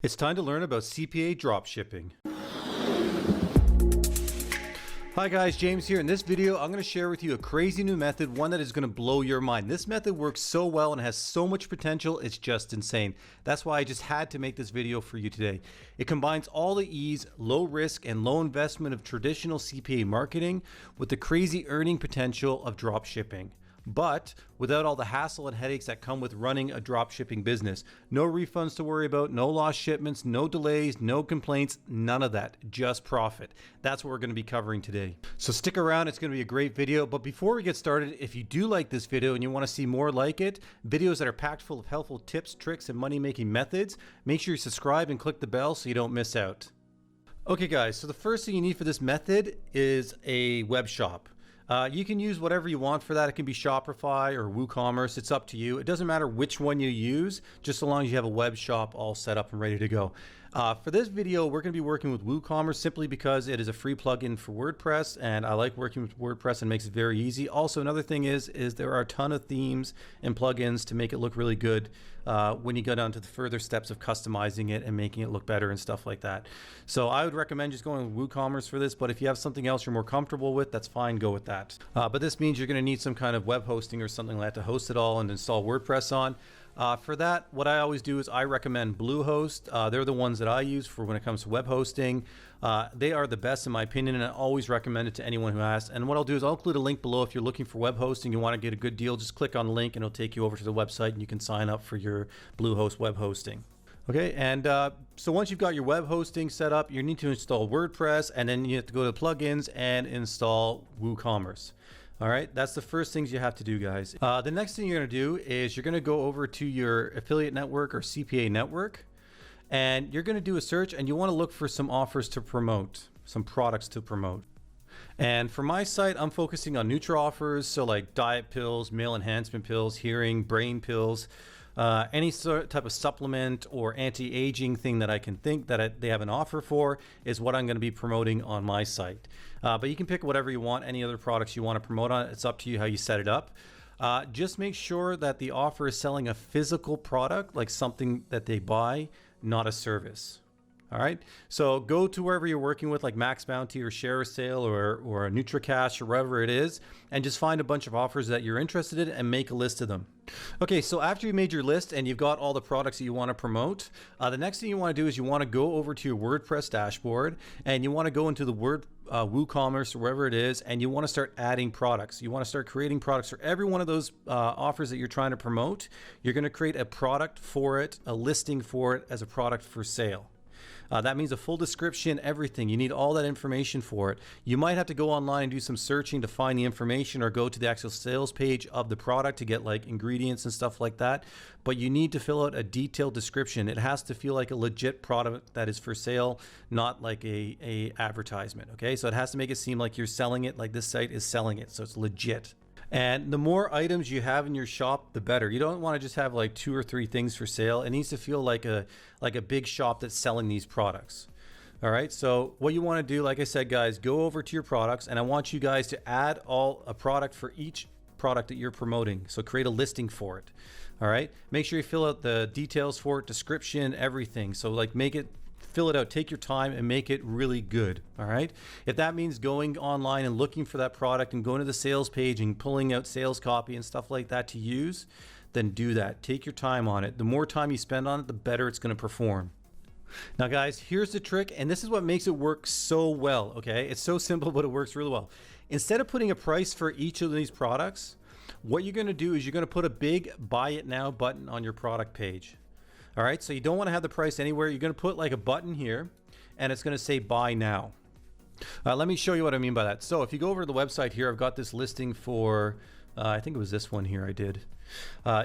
It's time to learn about CPA dropshipping. Hi guys, James here. In this video, I'm going to share with you a crazy new method, one that is going to blow your mind. This method works so well and has so much potential, it's just insane. That's why I just had to make this video for you today. It combines all the ease, low risk, and low investment of traditional CPA marketing with the crazy earning potential of dropshipping, but without all the hassle and headaches that come with running a dropshipping business. No refunds to worry about, no lost shipments, no delays, no complaints, none of that, just profit. That's what we're going to be covering today. So stick around, it's going to be a great video. But before we get started, if you do like this video and you want to see more like it, videos that are packed full of helpful tips, tricks, and money-making methods, make sure you subscribe and click the bell so you don't miss out. Okay guys, so the first thing you need for this method is a web shop. You can use whatever you want for that. It can be Shopify or WooCommerce. It's up to you. It doesn't matter which one you use, just so long as you have a web shop all set up and ready to go. For this video, we're going to be working with WooCommerce simply because it is a free plugin for WordPress, and I like working with WordPress and makes it very easy. Also, another thing is there are a ton of themes and plugins to make it look really good when you go down to the further steps of customizing it and making it look better and stuff like that. So I would recommend just going with WooCommerce for this, but if you have something else you're more comfortable with, that's fine, go with that. But this means you're going to need some kind of web hosting or something like that to host it all and install WordPress on. For that, what I always do is I recommend Bluehost. They're the ones that I use for when it comes to web hosting. They are the best in my opinion, and I always recommend it to anyone who asks. And what I'll do is I'll include a link below if you're looking for web hosting, you want to get a good deal, just click on the link and it'll take you over to the website and you can sign up for your Bluehost web hosting. Okay, and so once you've got your web hosting set up, you need to install WordPress, and then you have to go to plugins and install WooCommerce. All right, that's the first things you have to do, guys. The next thing you're going to do is you're going to go over to your affiliate network or CPA network, and you're going to do a search, and you want to look for some offers to promote, some products to promote. And for my site, I'm focusing on Nutra offers, so like diet pills, male enhancement pills, hearing, brain pills, any sort of type of supplement or anti-aging thing that I can think that they have an offer for is what I'm going to be promoting on my site. But you can pick whatever you want, any other products you want to promote on. It's up to you how you set it up. Just make sure that the offer is selling a physical product, like something that they buy, not a service. All right, so go to wherever you're working with, like Maxbounty or Share a Sale or a NutriCash or wherever it is, and just find a bunch of offers that you're interested in and make a list of them. Okay, so after you made your list and you've got all the products that you want to promote, the next thing you want to do is you want to go over to your WordPress dashboard and you want to go into the WooCommerce or wherever it is, and you want to start adding products. You want to start creating products for every one of those offers that you're trying to promote. You're going to create a product for it, a listing for it as a product for sale. That means a full description, everything. You need all that information for it. You might have to go online and do some searching to find the information, or go to the actual sales page of the product to get like ingredients and stuff like that. But you need to fill out a detailed description. It has to feel like a legit product that is for sale, not like a advertisement. Okay, so it has to make it seem like you're selling it, like this site is selling it, so it's legit. And the more items you have in your shop, the better. You don't want to just have like 2 or 3 things for sale. It needs to feel like a big shop that's selling these products. All right, so what you want to do, like I said, guys, go over to your products, and I want you guys to add a product for each product that you're promoting. So create a listing for it. All right, make sure you fill out the details for it, description, everything. So like fill it out, take your time and make it really good. All right, if that means going online and looking for that product and going to the sales page and pulling out sales copy and stuff like that to use, then do that. Take your time on it. The more time you spend on it, the better it's going to perform. Now guys, here's the trick, and this is what makes it work so well. Okay, it's so simple, but it works really well. Instead of putting a price for each of these products, what you're going to do is you're going to put a big buy it now button on your product page. All right, so you don't want to have the price anywhere. You're going to put like a button here, and it's going to say buy now. Let me show you what I mean by that. So if you go over to the website here, I've got this listing for, I think it was this one here I did.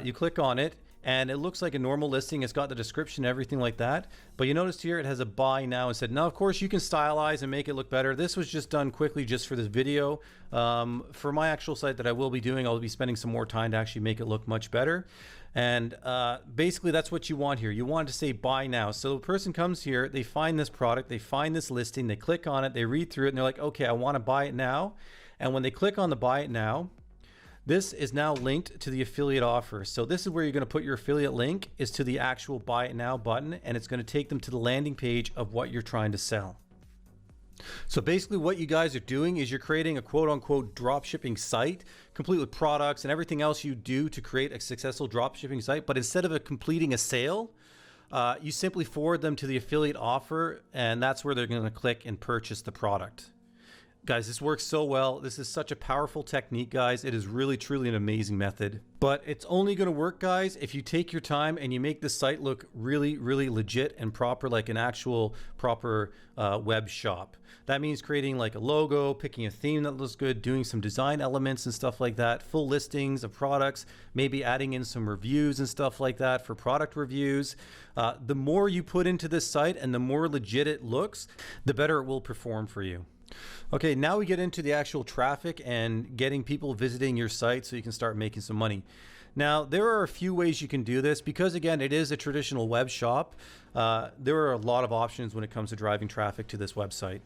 You click on it, and it looks like a normal listing. It's got the description, everything like that. But you notice here it has a buy now instead. Now, of course, you can stylize and make it look better. This was just done quickly just for this video. For my actual site that I will be doing, I'll be spending some more time to actually make it look much better. And basically that's what you want here. You want to say buy now. So the person comes here, they find this product, they find this listing, they click on it, they read through it, and they're like, okay, I want to buy it now. And when they click on the buy it now, This is now linked to the affiliate offer. So this is where you're going to put your affiliate link, is to the actual buy it now button, and it's going to take them to the landing page of what you're trying to sell. So basically what you guys are doing is you're creating a quote unquote dropshipping site, complete with products and everything else you do to create a successful dropshipping site. But instead of completing a sale, you simply forward them to the affiliate offer, and that's where they're going to click and purchase the product. Guys, this works so well. This is such a powerful technique, guys. It is really, truly an amazing method. But it's only going to work, guys, if you take your time and you make the site look really, really legit and proper, like an actual proper web shop. That means creating like a logo, picking a theme that looks good, doing some design elements and stuff like that, full listings of products, maybe adding in some reviews and stuff like that for product reviews. The more you put into this site and the more legit it looks, the better it will perform for you. Okay, now we get into the actual traffic and getting people visiting your site so you can start making some money. Now, there are a few ways you can do this because, again, it is a traditional web shop. There are a lot of options when it comes to driving traffic to this website.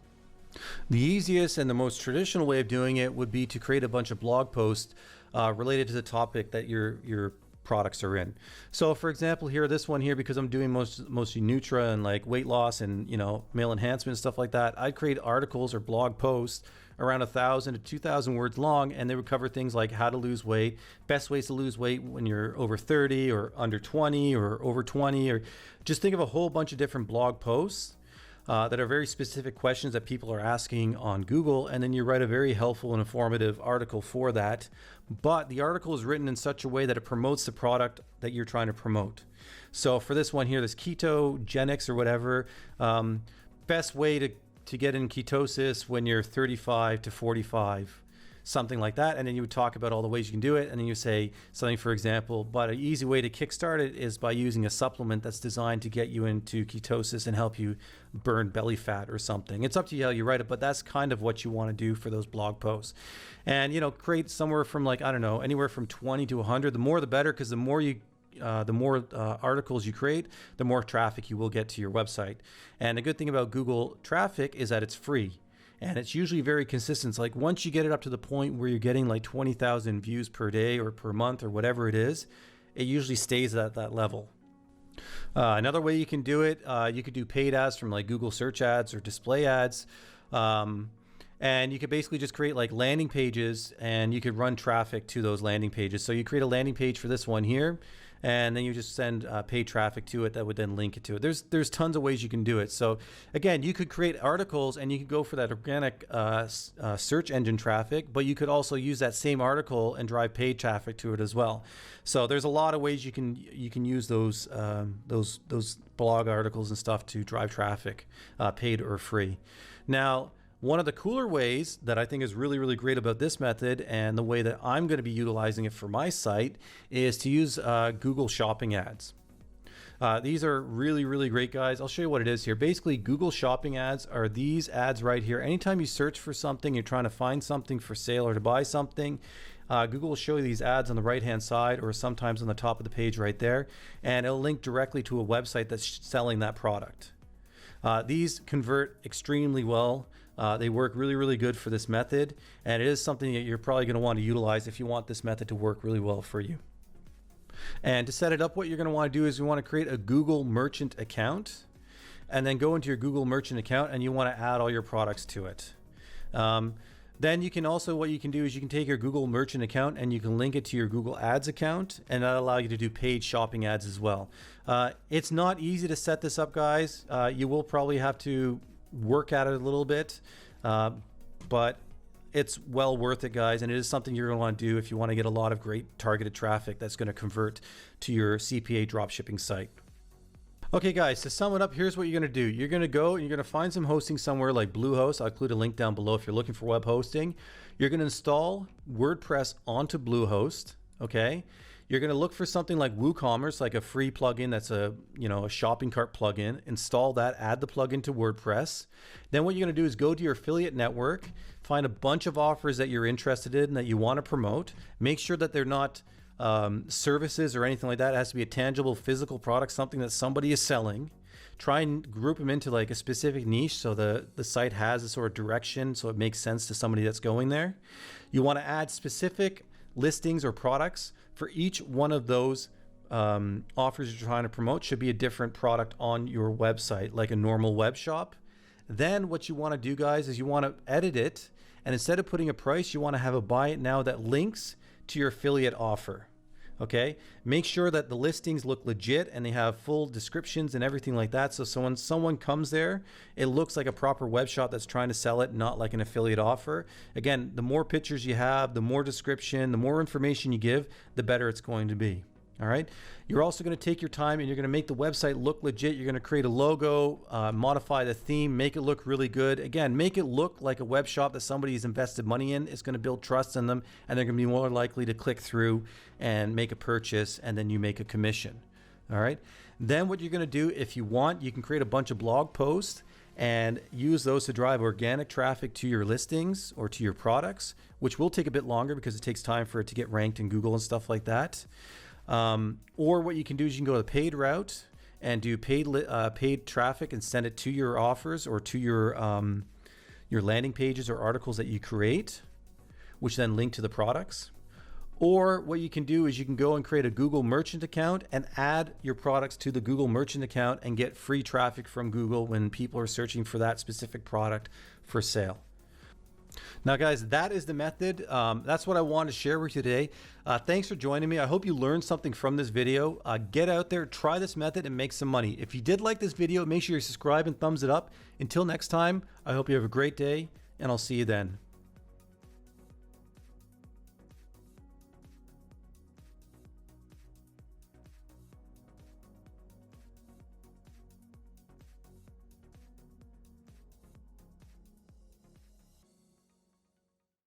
The easiest and the most traditional way of doing it would be to create a bunch of blog posts related to the topic that your products are in. So for example, here, this one here, because I'm doing mostly Nutra and like weight loss and, you know, male enhancement and stuff like that, I'd create articles or blog posts around 1,000 to 2,000 words long, and they would cover things like how to lose weight, best ways to lose weight when you're over 30 or under 20 or over 20, or just think of a whole bunch of different blog posts that are very specific questions that people are asking on Google, and then you write a very helpful and informative article for that. But the article is written in such a way that it promotes the product that you're trying to promote. So for this one here, this ketogenics or whatever, best way to get in ketosis when you're 35 to 45. Something like that, and then you would talk about all the ways you can do it, and then you say something, for example, but an easy way to kickstart it is by using a supplement that's designed to get you into ketosis and help you burn belly fat or something. It's up to you how you write it, but that's kind of what you want to do for those blog posts. And, you know, create somewhere from like, I don't know, anywhere from 20 to 100. The more the better, because the more articles you create, the more traffic you will get to your website. And the good thing about Google traffic is that it's free. And it's usually very consistent. It's like once you get it up to the point where you're getting like 20,000 views per day or per month or whatever it is, it usually stays at that level. Another way you can do it, you could do paid ads from like Google search ads or display ads. And you could basically just create like landing pages, and you could run traffic to those landing pages. So you create a landing page for this one here, and then you just send paid traffic to it that would then link it to it. There's tons of ways you can do it. So again, you could create articles and you could go for that organic search engine traffic, but you could also use that same article and drive paid traffic to it as well. So there's a lot of ways you can use those blog articles and stuff to drive traffic, paid or free. Now, one of the cooler ways that I think is really, really great about this method, and the way that I'm going to be utilizing it for my site, is to use Google Shopping ads. These are really, really great, guys. I'll show you what it is here. Basically, Google Shopping ads are these ads right here. Anytime you search for something, you're trying to find something for sale or to buy something, Google will show you these ads on the right-hand side or sometimes on the top of the page right there, and it'll link directly to a website that's selling that product. These convert extremely well. They work really, really good for this method, and it is something that you're probably going to want to utilize if you want this method to work really well for you. And to set it up, what you're going to want to do is you want to create a Google Merchant account, and then go into your Google Merchant account, and you want to add all your products to it. Then you can also, what you can do is you can take your Google Merchant account and you can link it to your Google Ads account, and that'll allow you to do paid shopping ads as well. It's not easy to set this up, guys. You will probably have to work at it a little bit, but it's well worth it, guys, and it is something you're going to want to do if you want to get a lot of great targeted traffic that's going to convert to your CPA dropshipping site. Okay, guys, to sum it up, here's what you're going to do. You're going to go and you're going to find some hosting somewhere like Bluehost. I'll include a link down below if you're looking for web hosting. You're going to install WordPress onto Bluehost. Okay, you're going to look for something like WooCommerce, like a free plugin that's a shopping cart plugin. Install that, add the plugin to WordPress. Then what you're going to do is go to your affiliate network, find a bunch of offers that you're interested in that you want to promote. Make sure that they're not services or anything like that. It has to be a tangible physical product, something that somebody is selling. Try and group them into like a specific niche so the site has a sort of direction so it makes sense to somebody that's going there. You want to add specific listings or products for each one of those offers you're trying to promote should be a different product on your website, like a normal web shop. Then what you want to do, guys, is you want to edit it, and instead of putting a price, you want to have a buy it now that links to your affiliate offer. Okay, make sure that the listings look legit and they have full descriptions and everything like that, so when someone comes there, it looks like a proper web shop that's trying to sell it, not like an affiliate offer. Again, the more pictures you have, the more description, the more information you give, the better it's going to be. All right. You're also going to take your time and you're going to make the website look legit. You're going to create a logo, modify the theme, make it look really good. Again, make it look like a web shop that somebody has invested money in. It's going to build trust in them, and they're going to be more likely to click through and make a purchase, and then you make a commission. All right. Then what you're going to do, if you want, you can create a bunch of blog posts and use those to drive organic traffic to your listings or to your products, which will take a bit longer because it takes time for it to get ranked in Google and stuff like that. Or what you can do is you can go the paid route and do paid traffic and send it to your offers or to your landing pages or articles that you create, which then link to the products. Or what you can do is you can go and create a Google Merchant account and add your products to the Google Merchant account and get free traffic from Google when people are searching for that specific product for sale. Now, guys, that is the method. That's what I wanted to share with you today. Thanks for joining me. I hope you learned something from this video. Get out there, try this method, and make some money. If you did like this video, make sure you subscribe and thumbs it up. Until next time, I hope you have a great day, and I'll see you then.